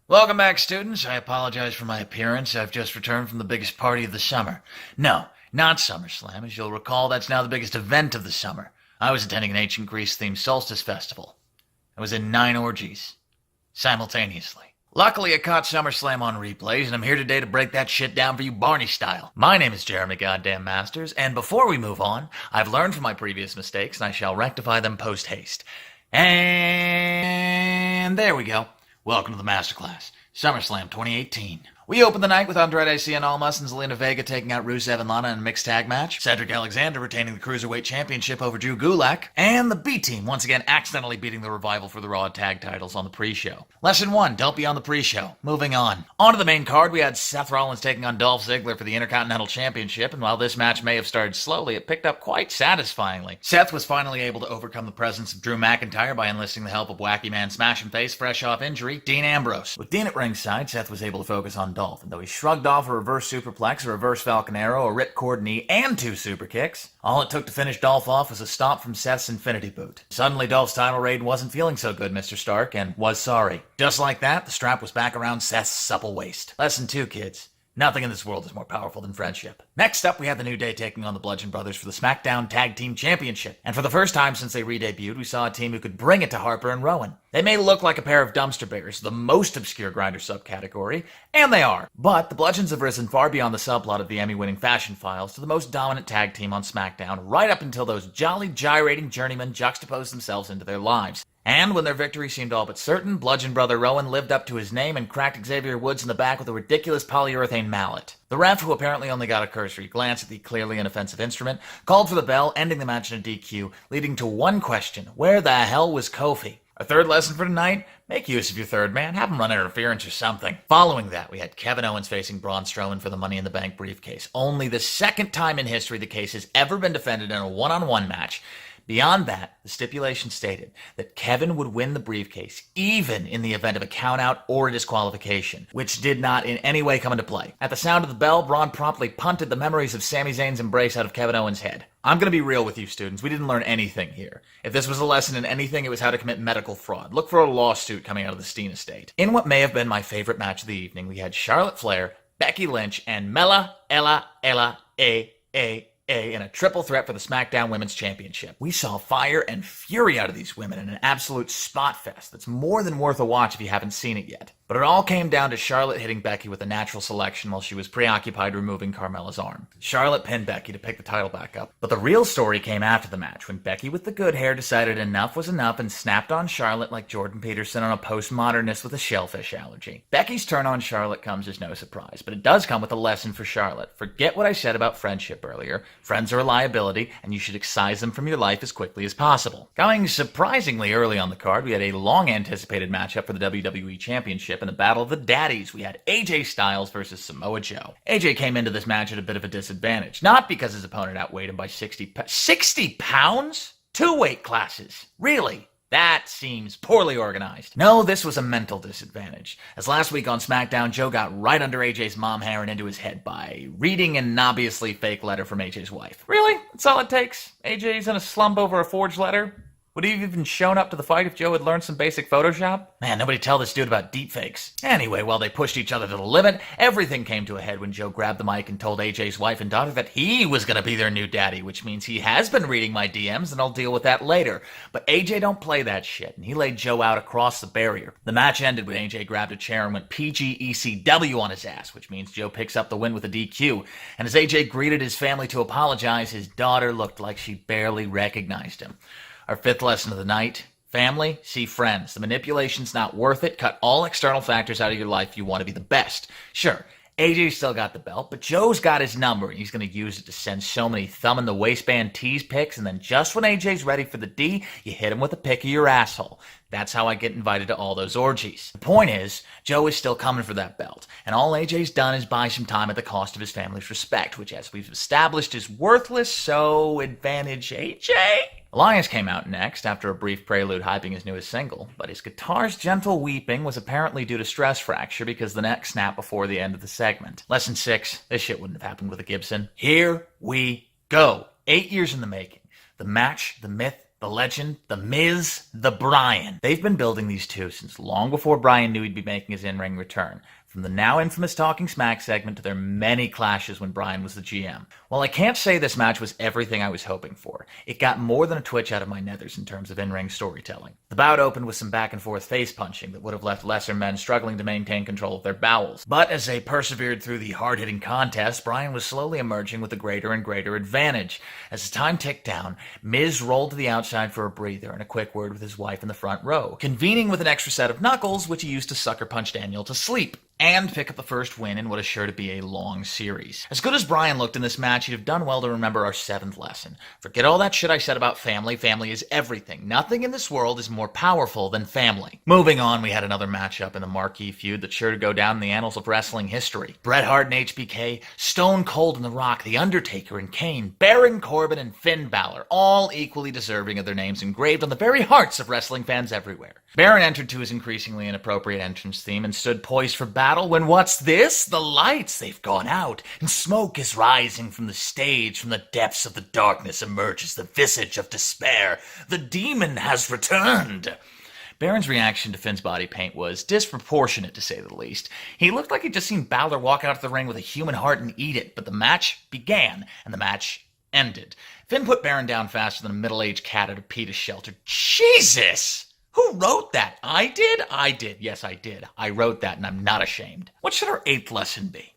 Welcome back, students. I apologize for my appearance. I've just returned from the biggest party of the summer. No, not Summerslam. As you'll recall, that's now the biggest event of the summer. I was attending an ancient Greece-themed solstice festival. I was in 9 orgies. Simultaneously. Luckily, I caught SummerSlam on replays, and I'm here today to break that shit down for you Barney style. My name is Jeremy Goddamn Masters, and before we move on, I've learned from my previous mistakes, and I shall rectify them post-haste. And there we go. Welcome to the Masterclass, SummerSlam 2018. We opened the night with Andrade Cien Almas and Zelina Vega taking out Rusev and Lana in a mixed tag match, Cedric Alexander retaining the Cruiserweight Championship over Drew Gulak, and the B-Team once again accidentally beating the Revival for the Raw tag titles on the pre-show. Lesson 1, don't be on the pre-show. Moving on. Onto the main card, we had Seth Rollins taking on Dolph Ziggler for the Intercontinental Championship, and while this match may have started slowly, it picked up quite satisfyingly. Seth was finally able to overcome the presence of Drew McIntyre by enlisting the help of Wacky Man Smash and Face, fresh off injury, Dean Ambrose. With Dean at ringside, Seth was able to focus on Dolph, and though he shrugged off a reverse superplex, a reverse Falcon Arrow, a ripcord knee, and 2 super kicks, all it took to finish Dolph off was a stomp from Seth's Infinity Boot. Suddenly, Dolph's title reign wasn't feeling so good, Mr. Stark, and was sorry. Just like that, the strap was back around Seth's supple waist. Lesson 2, kids. Nothing in this world is more powerful than friendship. Next up, we had the New Day taking on the Bludgeon Brothers for the SmackDown Tag Team Championship. And for the first time since they re-debuted, we saw a team who could bring it to Harper and Rowan. They may look like a pair of dumpster bears, the most obscure grinder subcategory, and they are. But the Bludgeons have risen far beyond the subplot of the Emmy-winning Fashion Files to the most dominant tag team on SmackDown, right up until those jolly gyrating journeymen juxtaposed themselves into their lives. And when their victory seemed all but certain, Bludgeon Brother Rowan lived up to his name and cracked Xavier Woods in the back with a ridiculous polyurethane mallet. The ref, who apparently only got a cursory glance at the clearly inoffensive instrument, called for the bell, ending the match in a DQ, leading to one question: where the hell was Kofi? Our third lesson for tonight: make use of your third man, have him run interference or something. Following that, we had Kevin Owens facing Braun Strowman for the Money in the Bank briefcase. Only the second time in history the case has ever been defended in a one-on-one match. Beyond that, the stipulation stated that Kevin would win the briefcase even in the event of a countout or a disqualification, which did not in any way come into play. At the sound of the bell, Braun promptly punted the memories of Sami Zayn's embrace out of Kevin Owens' head. I'm going to be real with you, students. We didn't learn anything here. If this was a lesson in anything, it was how to commit medical fraud. Look for a lawsuit coming out of the Steen estate. In what may have been my favorite match of the evening, we had Charlotte Flair, Becky Lynch, and Mella, Ella, A in a triple threat for the SmackDown Women's Championship. We saw fire and fury out of these women in an absolute spot fest that's more than worth a watch if you haven't seen it yet. But it all came down to Charlotte hitting Becky with a natural selection while she was preoccupied removing Carmella's arm. Charlotte pinned Becky to pick the title back up. But the real story came after the match, when Becky with the good hair decided enough was enough and snapped on Charlotte like Jordan Peterson on a postmodernist with a shellfish allergy. Becky's turn on Charlotte comes as no surprise, but it does come with a lesson for Charlotte. Forget what I said about friendship earlier. Friends are a liability, and you should excise them from your life as quickly as possible. Going surprisingly early on the card, we had a long-anticipated matchup for the WWE Championship. In the Battle of the Daddies, we had AJ Styles versus Samoa Joe. AJ came into this match at a bit of a disadvantage, not because his opponent outweighed him by 60 pounds? 2 weight classes. Really? That seems poorly organized. No, this was a mental disadvantage. As last week on SmackDown, Joe got right under AJ's mom hair and into his head by reading an obviously fake letter from AJ's wife. Really? That's all it takes? AJ's in a slump over a forged letter? Would he have even shown up to the fight if Joe had learned some basic Photoshop? Man, nobody tell this dude about deepfakes. Anyway, while they pushed each other to the limit, everything came to a head when Joe grabbed the mic and told AJ's wife and daughter that he was going to be their new daddy, which means he has been reading my DMs and I'll deal with that later. But AJ don't play that shit, and he laid Joe out across the barrier. The match ended when AJ grabbed a chair and went PGECW on his ass, which means Joe picks up the win with a DQ. And as AJ greeted his family to apologize, his daughter looked like she barely recognized him. Our fifth lesson of the night: family, see friends. The manipulation's not worth it. Cut all external factors out of your life if you want to be the best. Sure, AJ's still got the belt, but Joe's got his number, and he's going to use it to send so many thumb-in-the-waistband tease pics, and then just when AJ's ready for the D, you hit him with a pic of your asshole. That's how I get invited to all those orgies. The point is, Joe is still coming for that belt, and all AJ's done is buy some time at the cost of his family's respect, which, as we've established, is worthless, so advantage AJ? Elias came out next after a brief prelude hyping his newest single, but his guitar's gentle weeping was apparently due to stress fracture because the neck snapped before the end of the segment. Lesson 6, this shit wouldn't have happened with a Gibson. Here we go. 8 years in the making. The match, the myth, The legend, the Miz, the Bryan. They've been building these two since long before Bryan knew he'd be making his in-ring return. From the now infamous Talking Smack segment to their many clashes when Bryan was the GM. While I can't say this match was everything I was hoping for, it got more than a twitch out of my nethers in terms of in-ring storytelling. The bout opened with some back-and-forth face-punching that would have left lesser men struggling to maintain control of their bowels. But as they persevered through the hard-hitting contest, Bryan was slowly emerging with a greater and greater advantage. As the time ticked down, Miz rolled to the outside for a breather and a quick word with his wife in the front row, convening with an extra set of knuckles, which he used to sucker punch Daniel to sleep, and pick up the first win in what is sure to be a long series. As good as Bryan looked in this match, he'd have done well to remember our 7th lesson. Forget all that shit I said about family. Family is everything. Nothing in this world is more powerful than family. Moving on, we had another matchup in the marquee feud that's sure to go down in the annals of wrestling history. Bret Hart and HBK, Stone Cold and The Rock, The Undertaker and Kane, Baron Corbin and Finn Balor, all equally deserving of their names engraved on the very hearts of wrestling fans everywhere. Baron entered to his increasingly inappropriate entrance theme and stood poised for battle when what's this? The lights, they've gone out, and smoke is rising from the stage. From the depths of the darkness emerges the visage of despair. The demon has returned. Baron's reaction to Finn's body paint was disproportionate, to say the least. He looked like he'd just seen Balor walk out of the ring with a human heart and eat it, but the match began, and the match ended. Finn put Baron down faster than a middle-aged cat at a PETA shelter. Jesus! Who wrote that? I did? I did. Yes, I did. I wrote that, and I'm not ashamed. What should our 8th lesson be?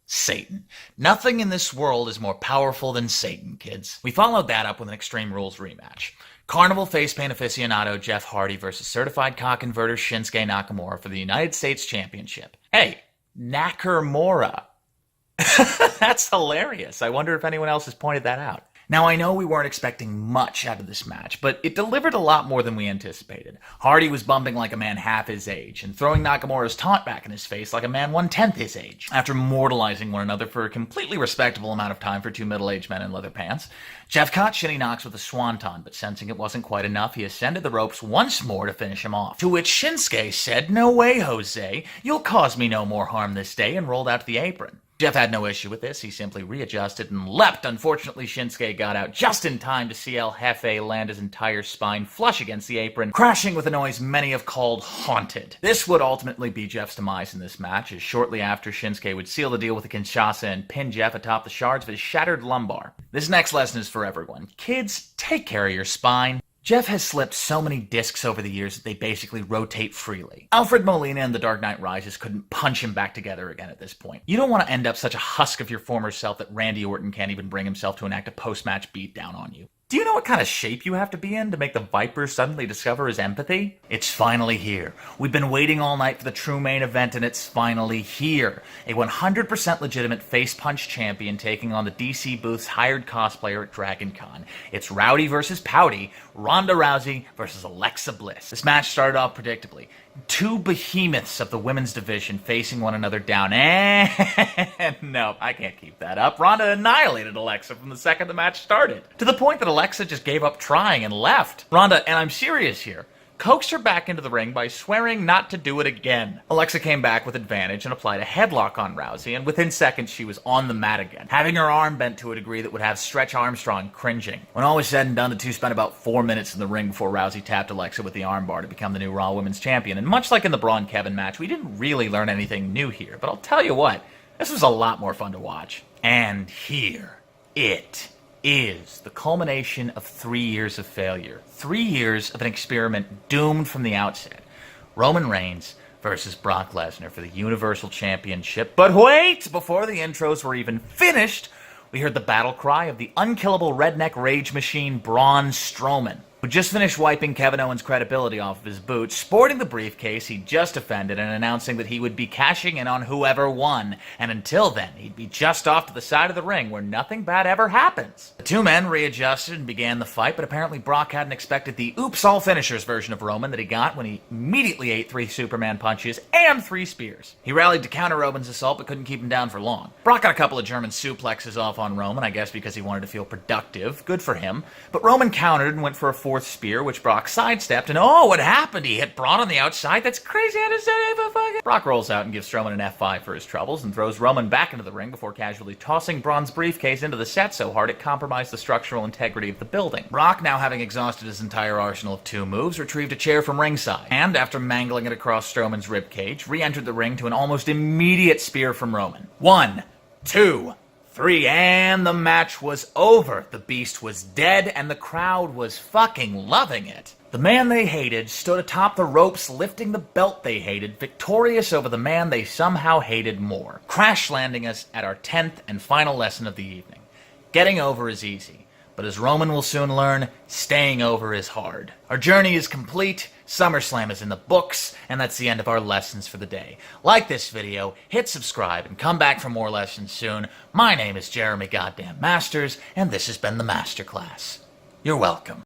Satan. Nothing in this world is more powerful than Satan, kids. We followed that up with an Extreme Rules rematch. Carnival face paint aficionado Jeff Hardy versus certified cock converter Shinsuke Nakamura for the United States Championship. Hey, Nakamura. That's hilarious. I wonder if anyone else has pointed that out. Now, I know we weren't expecting much out of this match, but it delivered a lot more than we anticipated. Hardy was bumping like a man half his age, and throwing Nakamura's taunt back in his face like a man 1/10 his age. After mortalizing one another for a completely respectable amount of time for two middle-aged men in leather pants, Jeff caught Shinny Knox with a swanton, but sensing it wasn't quite enough, he ascended the ropes once more to finish him off. To which Shinsuke said, "No way, Jose. You'll cause me no more harm this day," and rolled out to the apron. Jeff had no issue with this. He simply readjusted and leapt. Unfortunately, Shinsuke got out just in time to see El Jefe land his entire spine flush against the apron, crashing with a noise many have called haunted. This would ultimately be Jeff's demise in this match, as shortly after Shinsuke would seal the deal with a Kinshasa and pin Jeff atop the shards of his shattered lumbar. This next lesson is for everyone. Kids, take care of your spine. Jeff has slipped so many discs over the years that they basically rotate freely. Alfred Molina and The Dark Knight Rises couldn't punch him back together again at this point. You don't want to end up such a husk of your former self that Randy Orton can't even bring himself to enact a post-match beatdown on you. Do you know what kind of shape you have to be in to make the Viper suddenly discover his empathy? It's finally here. We've been waiting all night for the true main event, and it's finally here. A 100% legitimate face punch champion taking on the DC Booth's hired cosplayer at Dragon Con. It's Rowdy versus Pouty, Ronda Rousey versus Alexa Bliss. This match started off predictably. Two behemoths of the women's division facing one another down, and no, I can't keep that up. Ronda annihilated Alexa from the second the match started, to the point that Alexa just gave up trying and left. Ronda, and I'm serious here, coaxed her back into the ring by swearing not to do it again. Alexa came back with advantage and applied a headlock on Rousey, and within seconds she was on the mat again, having her arm bent to a degree that would have Stretch Armstrong cringing. When all was said and done, the two spent about 4 minutes in the ring before Rousey tapped Alexa with the armbar to become the new Raw Women's Champion, and much like in the Braun Kevin match, we didn't really learn anything new here, but I'll tell you what, this was a lot more fun to watch. And here it is the culmination of 3 years of failure. 3 years of an experiment doomed from the outset. Roman Reigns versus Brock Lesnar for the Universal Championship. But wait! Before the intros were even finished, we heard the battle cry of the unkillable redneck rage machine Braun Strowman, who just finished wiping Kevin Owens' credibility off of his boots, sporting the briefcase he just defended and announcing that he would be cashing in on whoever won, and until then, he'd be just off to the side of the ring where nothing bad ever happens. The two men readjusted and began the fight, but apparently Brock hadn't expected the oops all finishers version of Roman that he got when he immediately ate 3 Superman punches and 3 spears. He rallied to counter Roman's assault but couldn't keep him down for long. Brock got a couple of German suplexes off on Roman, I guess because he wanted to feel productive. Good for him. But Roman countered and went for a fourth spear, which Brock sidestepped, and oh, what happened? He hit Braun on the outside? That's crazy how to say it. Brock rolls out and gives Strowman an F5 for his troubles, and throws Roman back into the ring before casually tossing Braun's briefcase into the set so hard it compromised the structural integrity of the building. Brock, now having exhausted his entire arsenal of 2 moves, retrieved a chair from ringside, and after mangling it across Strowman's ribcage, re-entered the ring to an almost immediate spear from Roman. 1, 2, 3, and the match was over. The Beast was dead, and the crowd was fucking loving it. The man they hated stood atop the ropes, lifting the belt they hated, victorious over the man they somehow hated more, crash landing us at our 10th and final lesson of the evening. Getting over is easy, but as Roman will soon learn, staying over is hard. Our journey is complete, SummerSlam is in the books, and that's the end of our lessons for the day. Like this video, hit subscribe, and come back for more lessons soon. My name is Jeremy Goddamn Masters, and this has been the Masterclass. You're welcome.